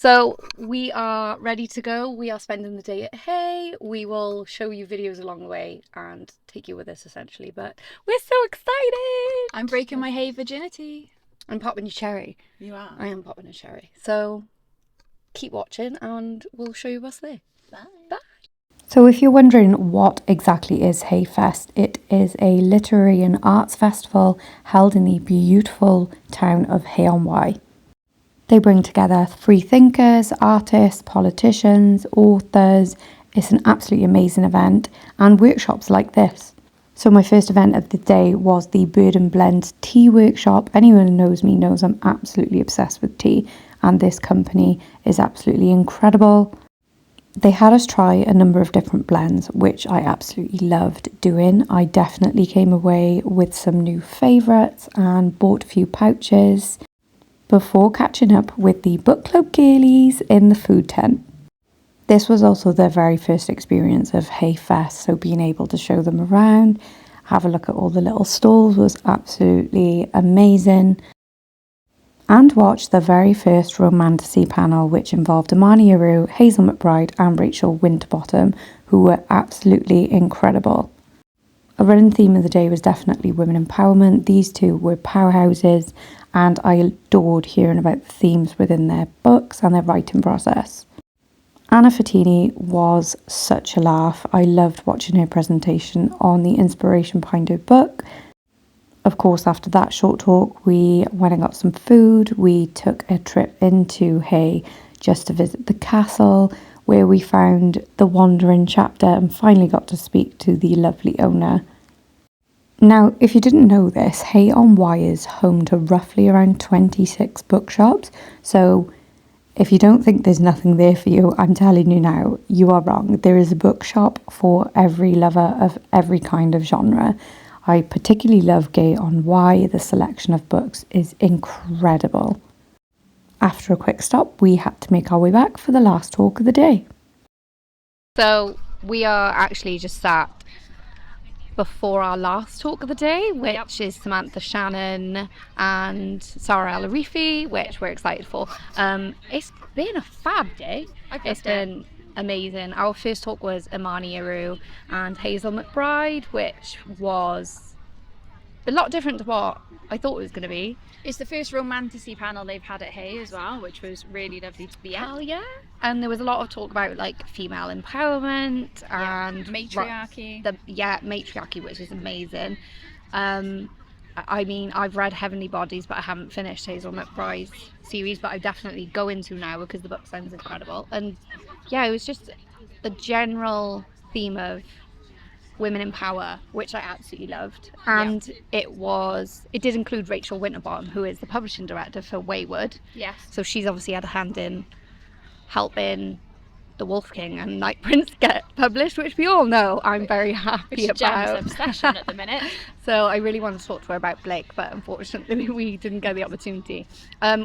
So we are ready to go. We are spending the day at Hay. We will show you videos along the way and take you with us essentially. But we're so excited. I'm breaking my Hay virginity. I'm popping your cherry. You are. I am popping a cherry. So keep watching and we'll show you what's there. Bye. Bye. So if you're wondering what exactly is Hayfest, it is a literary and arts festival held in the beautiful town of Hay-on-Wye. They bring together free thinkers, artists, politicians, authors. It's an absolutely amazing event, and workshops like this. So my first event of the day was the Bird and Blend tea workshop. Anyone who knows me knows I'm absolutely obsessed with tea, and this company is absolutely incredible. They had us try a number of different blends, which I absolutely loved doing. I definitely came away with some new favourites and bought a few pouches before catching up with the book club girlies in the food tent. This was also their very first experience of Hayfest, so being able to show them around, have a look at all the little stalls was absolutely amazing. And watch the very first Romantasy panel, which involved Imani Aru, Hazel McBride and Rachel Winterbottom, who were absolutely incredible. A running theme of the day was definitely women empowerment. These two were powerhouses, and I adored hearing about the themes within their books and their writing process. Anna Fattini was such a laugh. I loved watching her presentation on the inspiration behind her book. Of course, after that short talk, we went and got some food. We took a trip into Hay just to visit the castle, where we found the Wandering chapter and finally got to speak to the lovely owner. Now, if you didn't know this, Hay-on-Wye is home to roughly around 26 bookshops. So if you don't think there's nothing there for you, I'm telling you now, you are wrong. There is a bookshop for every lover of every kind of genre. I particularly love Hay-on-Wye. The selection of books is incredible. After a quick stop, we had to make our way back for the last talk of the day. So we are actually just sat before our last talk of the day, which is Samantha Shannon and Sarah El-Arifi, which we're excited for. It's been a fab day. It's been amazing. Our first talk was Imani Aru and Hazel McBride, which was a lot different to what I thought it was going to be. It's the first Romantasy panel they've had at Hay as well, which was really lovely to be at. Hell yeah. And there was a lot of talk about like female empowerment and matriarchy. Matriarchy, which is amazing. I mean, I've read Heavenly Bodies, but I haven't finished Hazel McBride's series, but I definitely go into now because the book sounds incredible. And yeah, it was just the general theme of women in power, which I absolutely loved. And it did include Rachel Winterbottom, who is the publishing director for Wayward. Yes. So she's obviously had a hand in helping The Wolf King and Night Prince get published, which we all know I'm very happy about. Which is obsession at the minute. So I really wanted to talk to her about Blake, but unfortunately we didn't get the opportunity.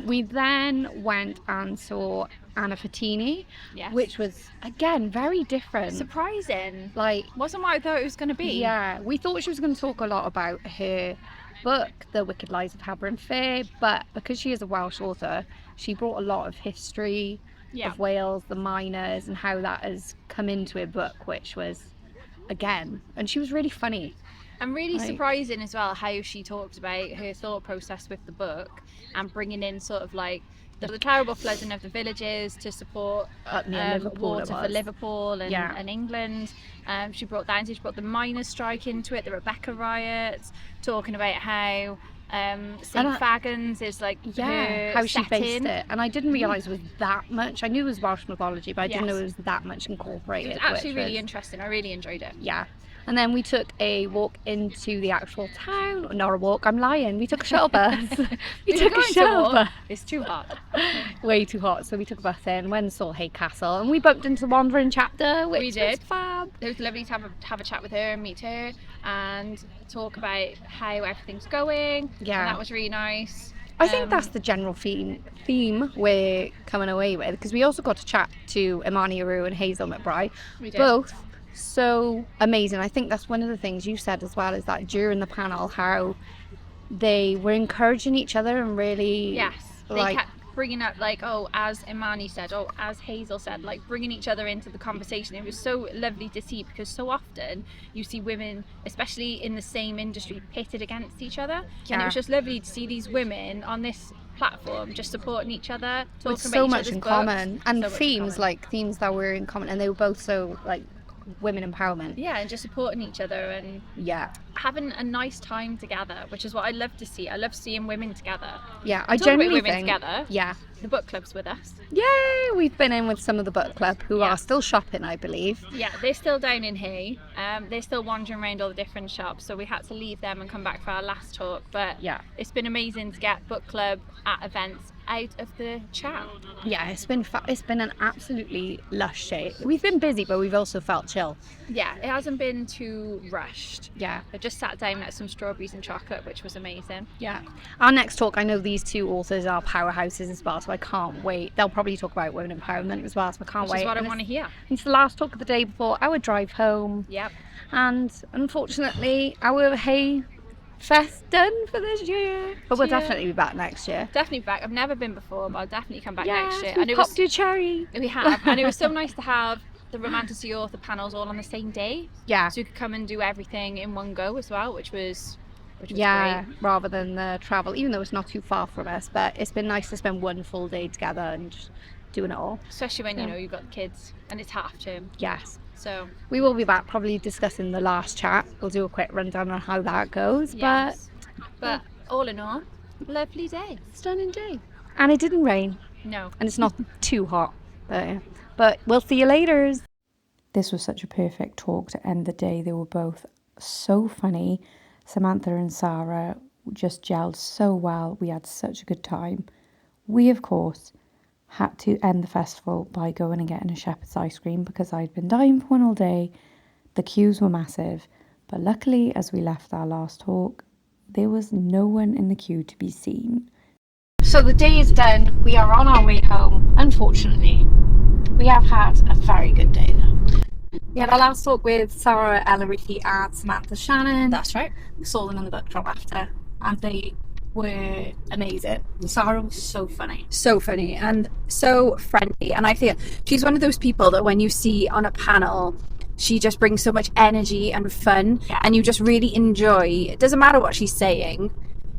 We then went and saw Anna Fattini, which was again very different. Surprising. Like, wasn't what I thought it was going to be. Yeah, we thought she was going to talk a lot about her book, The Wicked Lives of Habron Fair, but because she is a Welsh author, she brought a lot of history of Wales, the miners, and how that has come into her book, which was, again, and she was really funny. And really surprising as well how she talked about her thought process with the book and bringing in sort of like the terrible flooding of the villages to support water for Liverpool and England. She brought that into, she brought the miners' strike into it, the Rebecca riots, talking about how St. Fagans is like how she based it. And I didn't realise it was that much. I knew it was Welsh mythology, but I didn't know it was that much incorporated. It was actually really interesting. I really enjoyed it. Yeah. And then we took a walk into the actual town. Not a walk, I'm lying. We took a shuttle bus. we took a shuttle bus. It's too hot. Way too hot. So we took a bus in, went and saw Hay Castle, and we bumped into the Wandering chapter, which was fab. It was lovely to have a chat with her and meet her and talk about how everything's going. Yeah. And that was really nice. I think that's the general theme we're coming away with, because we also got to chat to Imani Aru and Hazel McBride. We did. Both so amazing. I think that's one of the things you said as well, is that during the panel how they were encouraging each other and really bringing up, like, oh, as Imani said, oh, as Hazel said, like bringing each other into the conversation. It was so lovely to see, because so often you see women, especially in the same industry, pitted against each other. And it was just lovely to see these women on this platform just supporting each other, talking with about so each much other's in books, common, and so much in themes common. themes that were in common, and they were both so like women empowerment. Yeah, and just supporting each other and having a nice time together, which is what I love to see. I love seeing women together. Yeah, I Talking about genuinely women think together. The book club's with us. Yay! We've been in with some of the book club who are still shopping, I believe. Yeah, they're still down in Hay. They're still wandering around all the different shops, so we had to leave them and come back for our last talk. But it's been amazing to get book club at events out of the chat. Yeah, it's been an absolutely lush day. We've been busy, but we've also felt chill. Yeah, it hasn't been too rushed. Yeah, I just sat down at some strawberries and chocolate, which was amazing. Yeah, our next talk, I know these two authors are powerhouses as well, so I can't wait. They'll probably talk about women empowerment as well, so I can't wait. Which is what I want to hear. It's the last talk of the day before our drive home. Yep. And unfortunately, our Hay Fest done for this year. But we'll definitely be back next year. Definitely back. I've never been before, but I'll definitely come back next year. And it popped a cherry. We have. And it was so nice to have the Romantasy author panels all on the same day. Yeah. So you could come and do everything in one go as well, which was great. Rather than the travel, even though it's not too far from us. But it's been nice to spend one full day together and just doing it all. Especially when, you know, you've got the kids and it's half term. Yes. So we will be back probably discussing the last chat. We'll do a quick rundown on how that goes. Yes. But all in all, lovely day. Stunning day. And it didn't rain. No. And it's not too hot. But we'll see you later. This was such a perfect talk to end the day. They were both so funny. Samantha and Sarah just gelled so well. We had such a good time. We, of course, had to end the festival by going and getting a shepherd's ice cream because I'd been dying for one all day. The queues were massive. But luckily, as we left our last talk, there was no one in the queue to be seen. So the day is done. We are on our way home. Unfortunately, we have had a very good day though. We had our last talk with Sarah, Ella Ricky and Samantha Shannon. That's right. We saw them in the book drop after, and they were amazing. Sarah was so funny. So funny and so friendly. And I feel she's one of those people that when you see on a panel, she just brings so much energy and fun, and you just really enjoy. It doesn't matter what she's saying.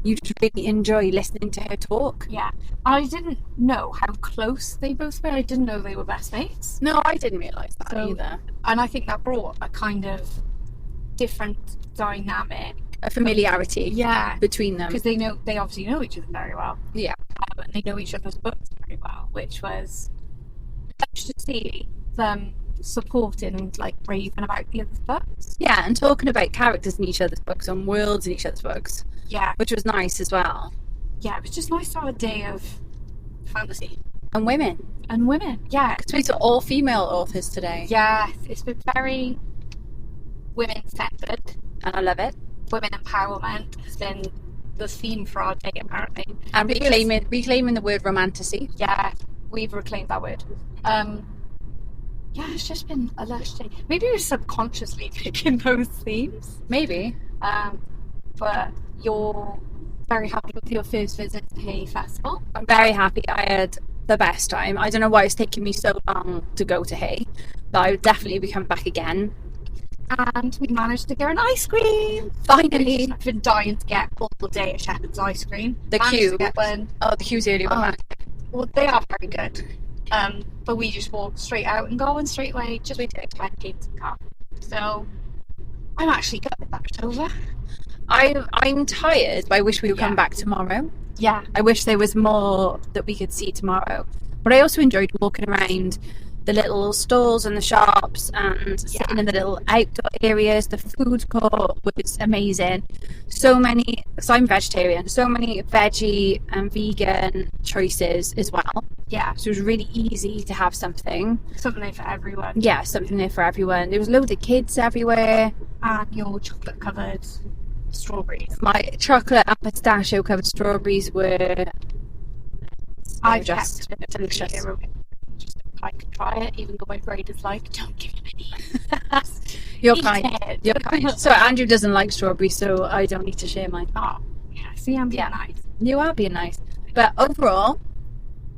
You just really enjoy listening to her talk. Yeah. I didn't know how close they both were. I didn't know they were best mates. No, I didn't realise that either. And I think that brought a kind of different dynamic. A familiarity between them. Because they obviously know each other very well. Yeah. And they know each other's books very well, which was nice to see them supporting and like raving about the other's books. Yeah, and talking about characters in each other's books and worlds in each other's books. Yeah. Which was nice as well. Yeah, it was just nice to have a day of fantasy. And women. Yeah. Because we saw all female authors today. Yeah, it's been very women-centred. And I love it. Women empowerment has been the theme for our day, apparently. And reclaiming the word romantasy. Yeah, we've reclaimed that word. Yeah, it's just been a lush day. Maybe we're subconsciously picking those themes. Maybe. But you're very happy with your first visit to Hay Festival? I'm very happy. I had the best time. I don't know why it's taken me so long to go to Hay, but I would definitely be coming back again. And we managed to get an ice cream. Finally. I've been dying to get all day at Shepherd's ice cream. The queue. The queue's early one. Well, they are very good. But we just walked straight out and going straight away. Just waited until I came to the car. So I'm actually gutted that it's over. I'm tired, but I wish we would come back tomorrow. Yeah. I wish there was more that we could see tomorrow. But I also enjoyed walking around the little stalls and the shops and sitting in the little outdoor areas. The food court was amazing. So many, so I'm vegetarian, so many veggie and vegan choices as well. Yeah. So it was really easy to have something. Something there for everyone. Yeah, something there for everyone. There was loads of kids everywhere. And your chocolate covered strawberries. My chocolate and pistachio covered strawberries were just delicious. Just I could try it, even though my brain is like, don't give him any. You're kind. You're kind. So Andrew doesn't like strawberries, so I don't need to share mine. Oh, yeah. See, I'm being nice. You are being nice. But overall,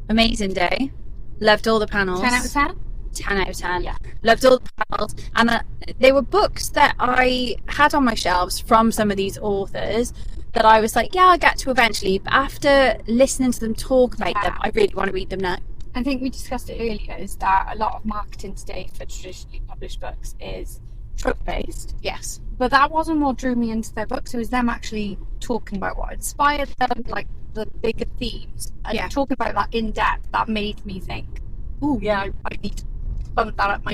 amazing day. Loved all the panels. 10 out of 10? 10 out of 10. Yeah. Loved all the panels. And they were books that I had on my shelves from some of these authors that I was like, yeah, I'll get to eventually. But after listening to them talk about them, I really want to read them now. I think we discussed it earlier, is that a lot of marketing today for traditionally published books is trope-based. Yes. But that wasn't what drew me into their books. It was them actually talking about what inspired them, like the bigger themes. And talking about that in depth, that made me think, oh, yeah, I need to bump that up my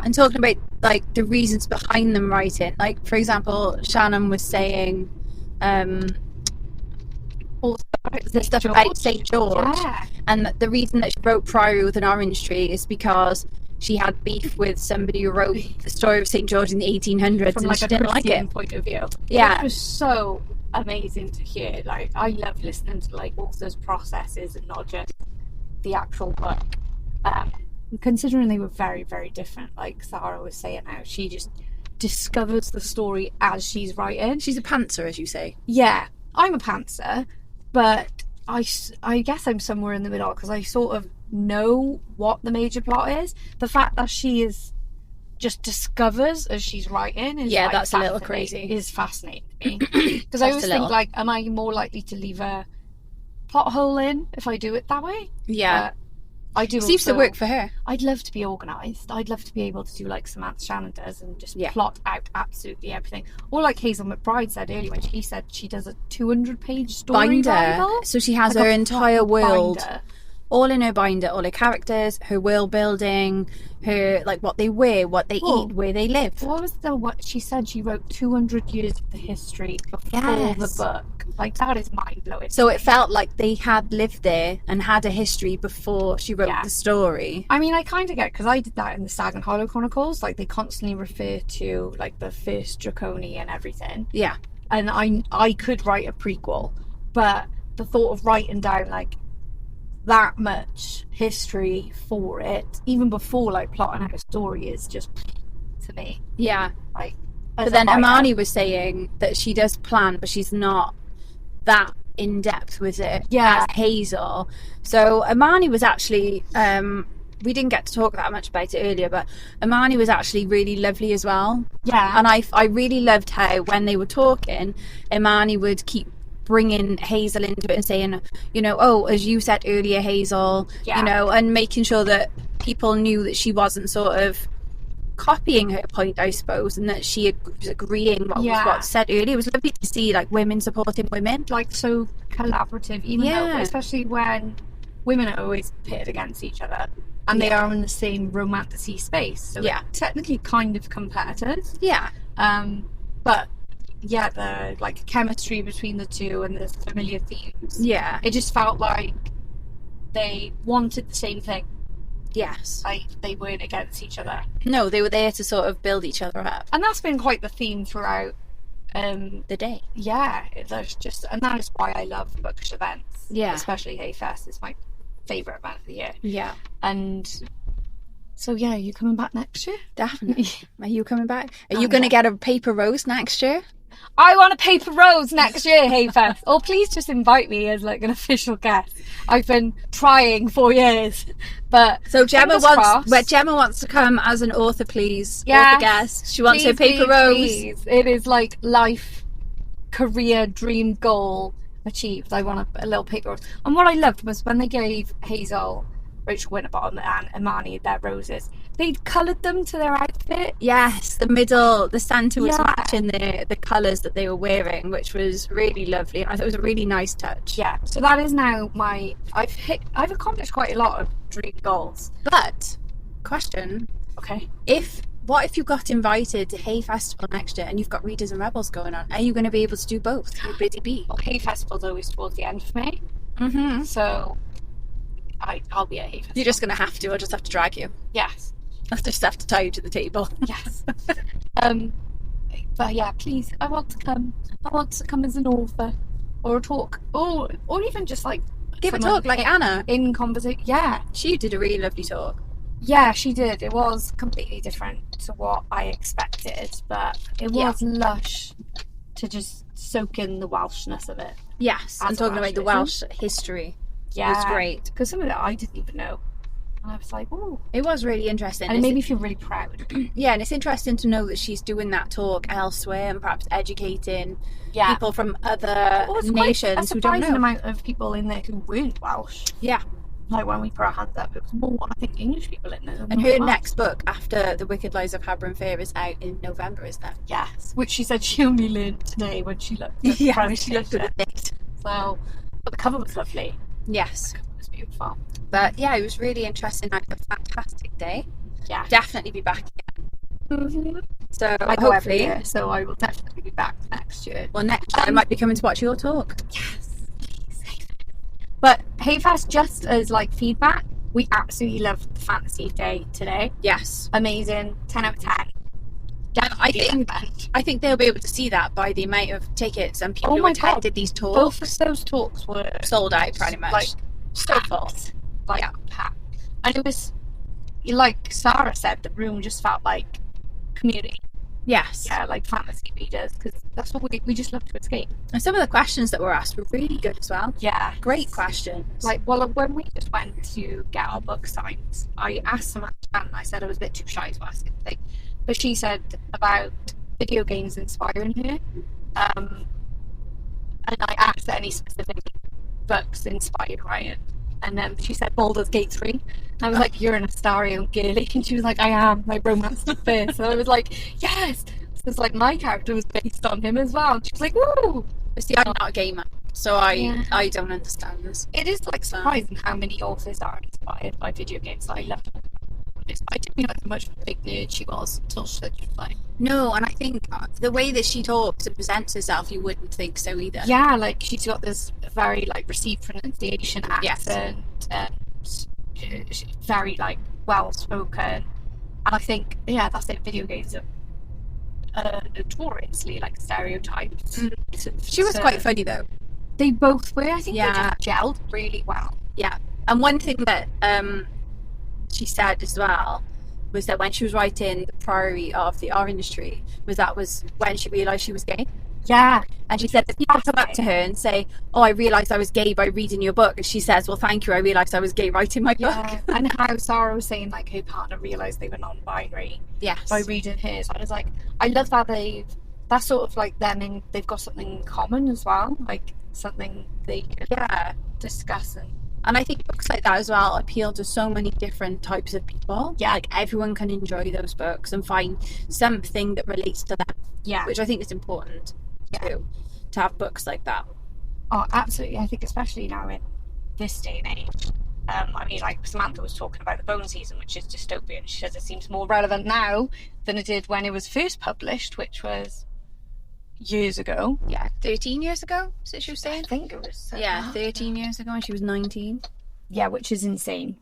And talking about like the reasons behind them writing. Like, for example, Shannon was saying all the stuff about St. George. Yeah. And the reason that she wrote Priory with an Orange Tree is because she had beef with somebody who wrote the story of St. George in the 1800s from and like she a didn't like Christian it. point of view. Yeah. It was so amazing to hear. Like, I love listening to like authors' processes and not just the actual book. Considering they were very, very different, like Sarah was saying now, she just discovers the story as she's writing. She's a pantser, as you say. Yeah, I'm a pantser, but I guess I'm somewhere in the middle because I sort of know what the major plot is. The fact that she is just discovers as she's writing is that's a little crazy. Is fascinating to me because I always think like, am I more likely to leave a plot hole in if I do it that way? Yeah. I do. Seems to work for her. I'd love to be organised. I'd love to be able to do like Samantha Shannon does and just plot out absolutely everything. Or like Hazel McBride said earlier when she said she does a 200-page story binder. So she has like her entire world. Binder. All in her binder, all her characters, her world building, her like what they wear, what they eat, where they live. What she said? She wrote 200 years of the history before the book. Like, that is mind blowing. So it felt like they had lived there and had a history before she wrote the story. I mean, I kind of get, because I did that in the Stag and Hollow Chronicles. Like, they constantly refer to like the first Draconi and everything. Yeah, and I could write a prequel, but the thought of writing down like that much history for it, even before like plotting out a story, is just, to me, like. But then Amani was saying that she does plan, but she's not that in depth with it as Hazel. So Amani was actually we didn't get to talk that much about it earlier, but Amani was actually really lovely as well. And I really loved how when they were talking, Amani would keep bringing Hazel into it and saying, you know, oh, as you said earlier, Hazel, you know, and making sure that people knew that she wasn't sort of copying her point, I suppose, and that she was agreeing what was said earlier. It was lovely to see like women supporting women, like so collaborative, even though, especially when women are always pitted against each other and they are in the same romantasy space, so they're technically kind of competitors, but the like chemistry between the two and the familiar themes, it just felt like they wanted the same thing. Yes. Like, they weren't against each other. No, they were there to sort of build each other up. And that's been quite the theme throughout the day. Yeah, there's just, and that is why I love bookish events. Yeah. Especially Hayfest is my favourite event of the year. Yeah. And so, yeah, are you coming back next year? Definitely. Are you coming back? Are you going to get a paper rose next year? I want a paper rose next year, Hayfest. Or please just invite me as like an official guest. I've been trying for years, but so Gemma wants to come as an author, please. Author guest. She wants her paper rose. Please. It is like life, career, dream goal achieved. I want a little paper rose. And what I loved was when they gave Hazel, Rachel Winterbottom and Imani their roses, they'd coloured them to their outfit. Yes, the centre was matching the colours that they were wearing, which was really lovely. I thought it was a really nice touch. Yeah, so that is now I've accomplished quite a lot of dream goals. But, question. Okay. What if you got invited to Hay Festival next year and you've got Readers and Rebels going on? Are you going to be able to do both? You're busy bee. Well, Hay Festival's always towards the end of May. Mm-hmm. So I'll be at Hay Festival. You're just going to have to. I'll just have to drag you. Yes. I'll just have to tie you to the table. Yes. But yeah, please, I want to come. I want to come as an author or a talk, or even just like give a talk like Anna in conversation. Yeah, she did a really lovely talk. Yeah, she did. It was completely different to what I expected, but it was lush to just soak in the Welshness of it. Yes, I'm talking about the Welsh history. was great. Because some of it I didn't even know. And I was like, oh. It was really interesting. And it made me feel really proud. Yeah, and it's interesting to know that she's doing that talk elsewhere and perhaps educating people from other nations who don't know. A surprising amount of people in there who weren't Welsh. Yeah. Like when we put our hands up, it was more, I think, English people in there. And her next book after The Wicked Lives of Habron Fair is out in November, isn't it? Yes. Which she said she only learned today when she looked at when she looked at the date. So, but the cover was lovely. Yes. The cover was beautiful. But yeah, it was really interesting. I had a fantastic day. Yeah. Definitely be back again. So I go every hopefully, year, so I will definitely be back next year. well, next year I might be coming to watch your talk. Yes. But HeyFest, just as like feedback, we absolutely loved the fantasy day today. Yes. Amazing. 10 out of 10. And I think they'll be able to see that by the amount of tickets and people who attended these talks. Both of those talks were sold out pretty much. Like, so full. Like, packed. And it was, like Sarah said, the room just felt like community. Yes. Yeah, like fantasy readers, because that's what we just love to escape. And some of the questions that were asked were really good as well. Yeah. Great questions. Like, well, when we just went to get our book signed, I asked Samantha, and I said I was a bit too shy to ask anything. But she said about video games inspiring her. And I asked her any specific books inspired Ryan. And she said Baldur's Gate 3. And I was like, you're an Astarion girly. And she was like, I am. My romance was first. And I was like, yes. It's like my character was based on him as well. And she was like, woo. But see, I'm not a gamer, so I don't understand this. It is like surprising how many authors are inspired by video games. I love it. I didn't realize how much of a big nerd she was until she said she was like. No, and I think the way that she talks and presents herself, you wouldn't think so either. Yeah, like she's got this very like received pronunciation accent and she's very like well spoken. And I think that's it. Video games are notoriously like stereotypes. She was quite funny though. They both were. I think they just gelled really well. Yeah, and one thing that she said as well was that when she was writing The Priory of the Orange Tree, was when she realised she was gay. Yeah. And she said that people come up to her and say, oh, I realised I was gay by reading your book. And she says, well, thank you, I realised I was gay writing my book. And how Sarah was saying like her partner realised they were non-binary by reading hers. I was like, I love that that's sort of like them and they've got something in common as well, like something they can discuss. And I think books like that as well appeal to so many different types of people. Yeah, like everyone can enjoy those books and find something that relates to them. Yeah, which I think is important too, to have books like that. Oh, absolutely. I think especially now in this day and age. I mean, like Samantha was talking about the Bone Season, which is dystopian. She says it seems more relevant now than it did when it was first published, which was years ago. Yeah, 13 years ago, is it she was saying? I think it was. 13 years ago when she was 19. Yeah, which is insane.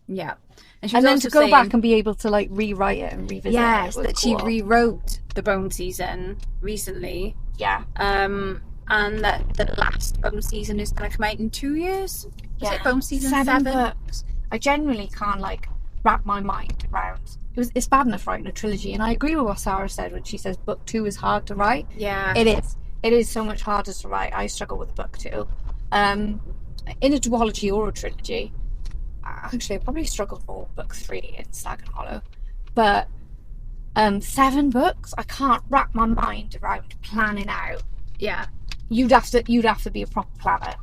Yeah. And then to go back and be able to like rewrite it and revisit it. Yes, that she rewrote the Bone Season recently. Yeah. And that the last Bone Season is going to come out in 2 years. Is it Bone Season 7? Books. I genuinely can't like wrap my mind around. It's bad enough writing a trilogy, and I agree with what Sarah said when she says book 2 is hard to write. Yeah, it is. It is so much harder to write. I struggle with book 2. In a duology or a trilogy, actually, I probably struggle more with book 3 in Stag and Hollow. But 7 books, I can't wrap my mind around planning out. Yeah, you'd have to be a proper planner.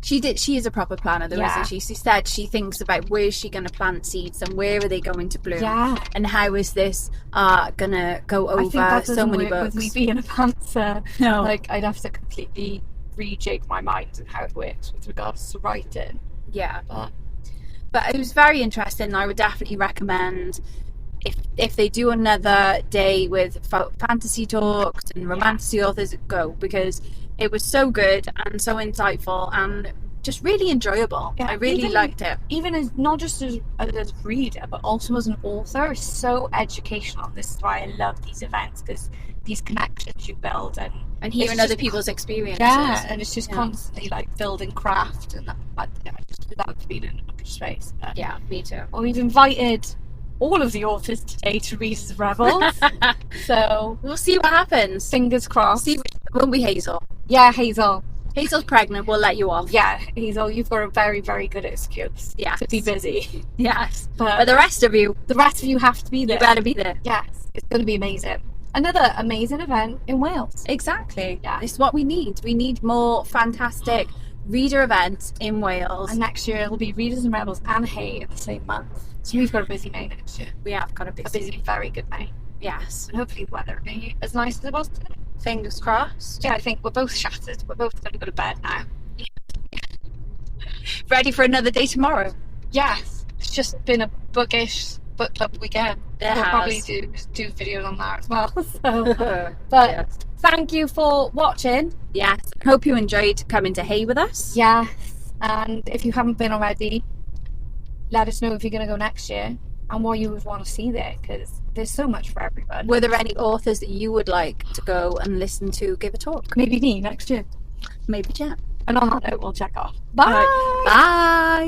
She is a proper planner though, isn't she? She said she thinks about where is she going to plant seeds and where are they going to bloom, and how is this going to go over so many books. With me being a pantser, no, like I'd have to completely rejig my mind and how it works with regards to writing. Yeah, but it was very interesting. I would definitely recommend if they do another day with fantasy talks and romantasy authors, go, because it was so good and so insightful and just really enjoyable. I really liked it. Even as not just as a reader, but also as an author, it's so educational. This is why I love these events, because these connections you build and hearing other people's experiences. Yeah, and it's just constantly like building craft, and I just love being in a bookish space. Yeah, me too. Well, we've invited all of the authors today to read as Rebels, so we'll see what happens. Fingers crossed. Won't be Hazel? Yeah, Hazel. Hazel's pregnant, we'll let you off. Yeah, Hazel, you've got a very, very good excuse to be busy. Yes. But the rest of you have to be there. You better be there. Yes, it's going to be amazing. Another amazing event in Wales. Exactly. Yeah. It's what we need. We need more fantastic reader events in Wales. And next year it'll be Readers and Rebels and Hay in the same month. So we've got a busy May next year. We have got a busy, very good May. Yes. And hopefully the weather will be as nice as it was today. Fingers crossed. Yeah, I think we're both shattered. We're both going to go to bed now. Ready for another day tomorrow. Yes. It's just been a bookish book club weekend. We'll probably do videos on that as well. So, but thank you for watching. Yes. Hope you enjoyed coming to Hay with us. Yes. And if you haven't been already, let us know if you're going to go next year and what you would want to see there, because there's so much for everyone. Were there any authors that you would like to go and listen to give a talk? Maybe me next year. Maybe Jen. And on that note, we'll check off. Bye. Right. Bye.